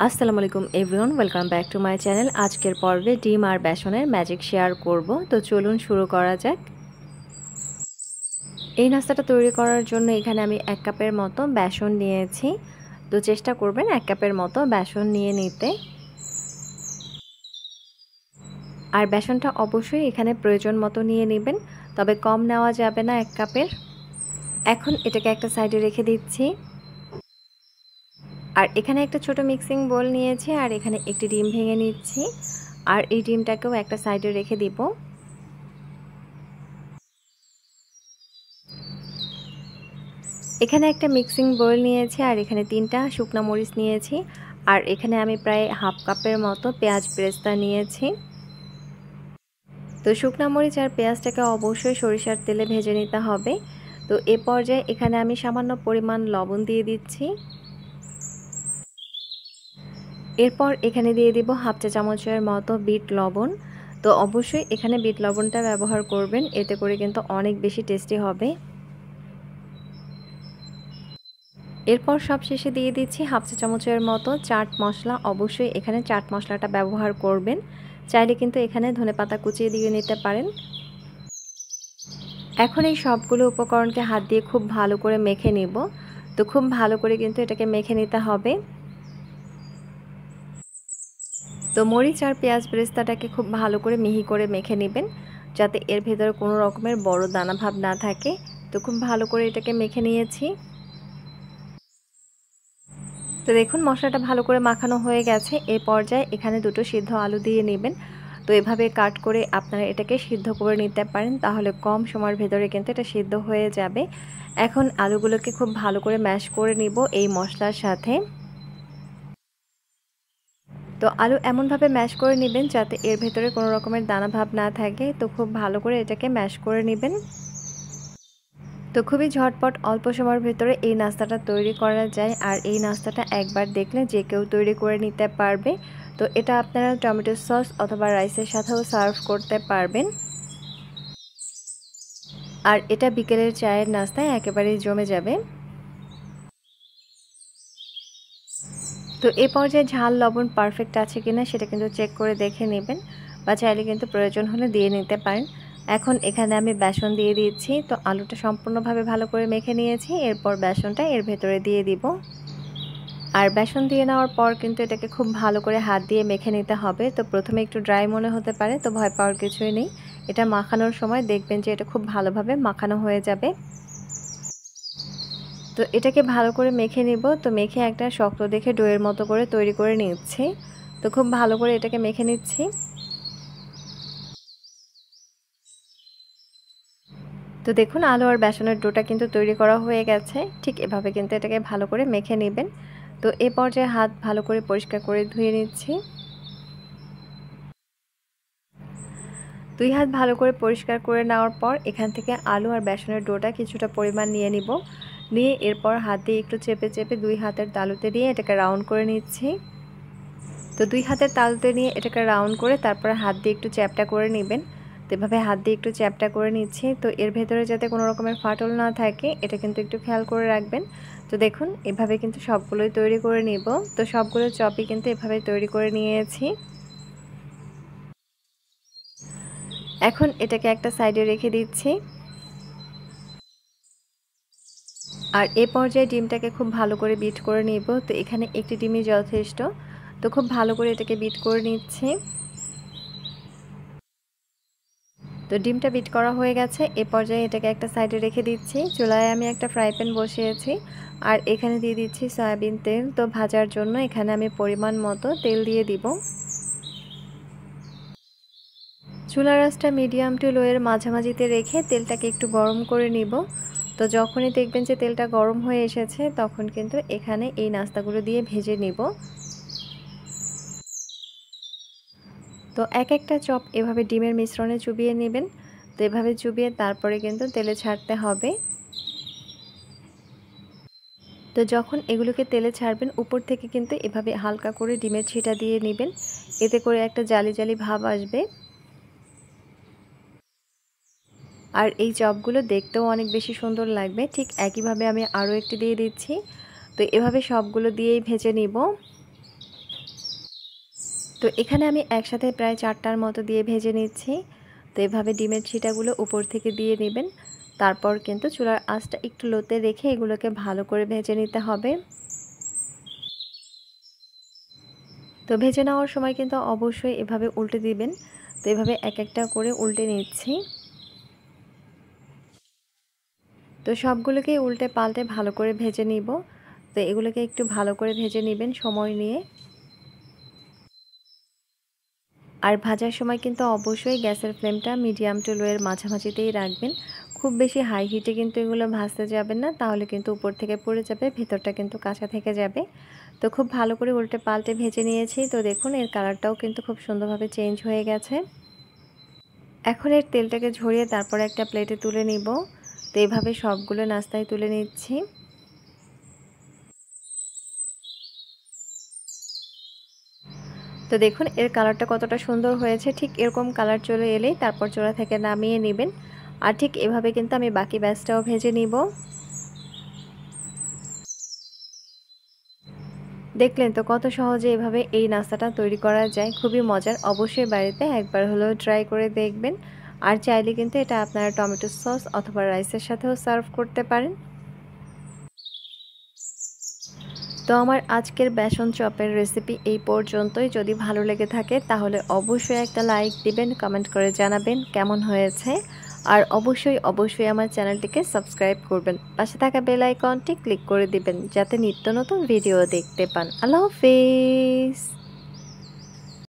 আসসালামু আলাইকুম everyone, welcome back to my channel. আজকের পর্বে ডিম আর বেসনের ম্যাজিক শেয়ার করব। তো চলুন শুরু করা যাক। এই নাস্তাটা তৈরি করার জন্য এখানে আমি 1 কাপের মতো বেসন নিয়েছি। তো চেষ্টা করবেন 1 কাপের মতো বেসন নিয়ে নিতে। আর বেসনটা অবশ্যই এখানে প্রয়োজন মতো নিয়ে নেবেন, তবে কম নেওয়া যাবে না 1 কাপের। এখন এটাকে একটা সাইডে রেখে দিচ্ছি। আর এখানে একটা ছোট মিক্সিং বোল নিয়েছি আর এখানে একটি ডিম ভেঙে নিচ্ছি। আর এই ডিমটাকেও একটা সাইডে রেখে দিব। এখানে একটা মিক্সিং বোল নিয়েছি আর এখানে 3টা শুকনা মরিচ নিয়েছি। আর এখানে আমি প্রায় হাফ কাপের মতো পেঁয়াজ বেরেস্তা নিয়েছি। তো শুকনা মরিচ আর পেঁয়াজটাকে অবশ্যই সরিষার তেলে ভেজে নিতে হবে। তো এ পর্যায়ে এখানে আমি সামান্য পরিমাণ লবণ দিয়ে দিচ্ছি। এরপর এখানে দিয়ে দিব হাফ চা চামচের মতো বিট লবণ। তো অবশ্যই এখানে বিট লবণটা ব্যবহার করবেন, এতে করে কিন্তু অনেক বেশি টেস্টি হবে। এরপর সবশেষে দিয়ে দিচ্ছি হাফ চা চামচের মতো চাট মশলা। অবশ্যই এখানে চাট মশলাটা ব্যবহার করবেন, চাইলে কিন্তু এখানে ধনেপাতা কুচিয়ে দিয়ে নিতে পারেন। এখন এই সবগুলো উপকরণকে হাত দিয়ে খুব ভালো করে মেখে নেব। তো খুব ভালো করে কিন্তু এটাকে মেখে নিতে হবে। তো মরিচ আর পেঁয়াজ বেরেস্তাটাকে খুব ভালো করে মিহি করে মেখে নেবেন, যাতে এর ভেতরে কোনো রকমের বড় দানা ভাব না থাকে। তো খুব ভালো করে এটাকে মেখে নিয়েছি। তো দেখুন মশলাটা ভালো করে মাখানো হয়ে গেছে। এই পর্যায়ে এখানে 2টো সিদ্ধ আলু দিয়ে নেবেন। তো এভাবে কাট করে আপনারা এটাকে সিদ্ধ করে নিতে পারেন, তাহলে কম সময়ের ভেতরে কিন্তু এটা সিদ্ধ হয়ে যাবে। এখন আলুগুলোকে খুব ভালো করে ম্যাশ করে নিব এই মশলার সাথে। তো আলু এমনভাবে ম্যাশ করে নেবেন যাতে এর ভেতরে কোনো রকমের দানা ভাব না থাকে। তো খুব ভালো করে এটাকে ম্যাশ করে নেবেন। তো খুবই ঝটপট অল্প সময়ের ভেতরে এই নাস্তাটা তৈরি করা যায়। আর এই নাস্তাটা একবার দেখলে যে কেউ তৈরি করে নিতে পারবে। তো এটা আপনারা টমেটো সস অথবা রাইসের সাথেও সার্ভ করতে পারবেন। আর এটা বিকেলের চায়ের নাস্তায় একেবারেই জমে যাবে। তো এই পর্যায়ে ঝাল লবণ পারফেক্ট আছে কিনা সেটা কিন্তু চেক করে দেখে নেবেন, বা চাইলে কিন্তু প্রয়োজন হলে দিয়ে নিতে পারেন। এখন এখানে আমি বেসন দিয়ে দিচ্ছি। তো আলুটা সম্পূর্ণভাবে ভালো করে মেখে নিয়েছি। এরপর বেসনটা এর ভেতরে দিয়ে দিব। আর বেসন দিয়ে নেওয়ার পর কিন্তু এটাকে খুব ভালো করে হাত দিয়ে মেখে নিতে হবে। তো প্রথমে একটু ড্রাই মনে হতে পারে, তো ভয় পাওয়ার কিছুই নেই। এটা মাখানোর সময় দেখবেন যে এটা খুব ভালোভাবে মাখানো হয়ে যাবে। তো এটাকে ভালো করে মেখে নিব। তো মেখে একটা শক্ত দেখে ডোয়ের মতো করে তৈরি করে নিচ্ছি। তো খুব ভালো করে এটাকে মেখে নিচ্ছি। তো দেখুন আলু আর বেসনের ডোটা কিন্তু তৈরি করা হয়ে গেছে। ঠিক এভাবে কিন্তু এটাকে ভালো করে মেখে নেবেন। তো এ পর্যায়ে হাত ভালো করে পরিষ্কার করে ধুয়ে নিচ্ছি। 2 হাত ভালো করে পরিষ্কার করে নেওয়ার পর এখান থেকে আলু আর বেসনের ডোটা কিছুটা পরিমাণ নিয়ে নিব। নিয়ে এরপর হাত দিয়ে একটু চেপে চেপে 2 হাতের তালুতে দিয়ে এটাকে রাউন্ড করে নিচ্ছি। তো 2 হাতের তালুতে নিয়ে এটাকে রাউন্ড করে তারপরে হাত দিয়ে একটু চ্যাপ্টা করে নেবেন। তো এভাবে হাত দিয়ে একটু চ্যাপ্টা করে নিচ্ছি। তো এর ভেতরে যাতে কোনো রকমের ফাটল না থাকে এটা কিন্তু একটু খেয়াল করে রাখবেন। তো দেখুন এভাবে কিন্তু সবগুলোই তৈরি করে নিব। তো সবগুলো চপই কিন্তু এভাবে তৈরি করে নিয়েছি। এখন এটাকে একটা সাইডে রেখে দিচ্ছি। আর এ পর্যায়ে ডিমটাকে খুব ভালো করে বিট করে নিব। তো এখানে একটি ডিমই যথেষ্ট। তো খুব ভালো করে এটাকে বিট করে নিচ্ছি। তো ডিমটা বিট করা হয়ে গেছে। এ পর্যায়ে এটাকে একটা সাইডে রেখে দিচ্ছি। চুলায় আমি একটা ফ্রাই প্যান বসিয়েছি আর এখানে দিয়ে দিচ্ছি সয়াবিন তেল। তো ভাজার জন্য এখানে আমি পরিমাণ মতো তেল দিয়ে দিব। চুলার আঁচটা মিডিয়াম টু লো এর মাঝামাঝিতে রেখে তেলটাকে একটু গরম করে নিব। তো যখনই দেখবেন যে তেলটা গরম হয়ে এসেছে তখন কিন্তু এখানে এই নাস্তাগুলো দিয়ে ভেজে নিব। তো এক একটা চপ এভাবে ডিমের মিশ্রণে চুবিয়ে নেবেন। তো এভাবে চুবিয়ে তারপরে কিন্তু তেলে ছাড়তে হবে। তো যখন এগুলোকে তেলে ছাড়বেন উপর থেকে কিন্তু এভাবে হালকা করে ডিমের ছিটা দিয়ে নেবেন, এতে করে একটা জালি জালি ভাব আসবে। আর এই চপগুলো দেখতেও অনেক বেশি সুন্দর লাগবে। ঠিক একইভাবে আমি আরও একটি দিয়ে দিচ্ছি। তো এভাবে সবগুলো দিয়েই ভেজে নিব। তো এখানে আমি একসাথে প্রায় 4টার মতো দিয়ে ভেজে নিচ্ছি। তো এভাবে ডিমের ছিটাগুলো উপর থেকে দিয়ে নেবেন। তারপর কিন্তু চুলার আঁচটা একটু লোতে রেখে এগুলোকে ভালো করে ভেজে নিতে হবে। তো ভেজে নেওয়ার সময় কিন্তু অবশ্যই এভাবে উল্টে দিবেন। তো এভাবে এক একটা করে উল্টে নিচ্ছি। তো সবগুলোকেই উল্টে পাল্টে ভালো করে ভেজে নিব। তো এগুলোকে একটু ভালো করে ভেজে নেবেন সময় নিয়ে। আর ভাজার সময় কিন্তু অবশ্যই গ্যাসের ফ্লেমটা মিডিয়াম টু লো এর মাঝামাঝিতেই রাখবেন। খুব বেশি হাই হিটে কিন্তু এগুলো ভাজতে যাবেন না, তাহলে কিন্তু উপর থেকে পড়ে যাবে, ভেতরটা কিন্তু কাঁচা থেকে যাবে। তো খুব ভালো করে উল্টে পাল্টে ভেজে নিয়েছি। তো দেখুন এর কালারটাও কিন্তু খুব সুন্দরভাবে চেঞ্জ হয়ে গেছে। এখন এর তেলটাকে ঝরিয়ে তারপর একটা প্লেটে তুলে নিব। তো এইভাবে সবগুলো নাস্তায় তুলে নিচ্ছি। তো দেখুন এর কালারটা কতটা সুন্দর হয়েছে। ঠিক এরকম কালার চলে এলেই তারপর চুলা থেকে নামিয়ে নেবেন। আর ঠিক এভাবে কিন্তু আমি বাকি ব্যাচটাও ভেজে নিব। দেখলেন তো কত সহজে এভাবে এই নাস্তাটা তৈরি করা যায়, খুবই মজার। অবশ্যই বাড়িতে একবার হলেও ট্রাই করে দেখবেন। আর চাইলে কিন্তু এটা আপনারা টমেটো সস অথবা রাইসের সাথেও সার্ভ করতে পারেন। তো আমার আজকের বেসন চপের রেসিপি এই পর্যন্তই। যদি ভালো লেগে থাকে তাহলে অবশ্যই একটা লাইক দিবেন, কমেন্ট করে জানাবেন কেমন হয়েছে। আর অবশ্যই আমার চ্যানেলটিকে সাবস্ক্রাইব করবেন। পাশে থাকা বেল আইকনটি ক্লিক করে দিবেন যাতে নিত্য নতুন ভিডিও দেখতে পান। আল্লাহ হাফেজ।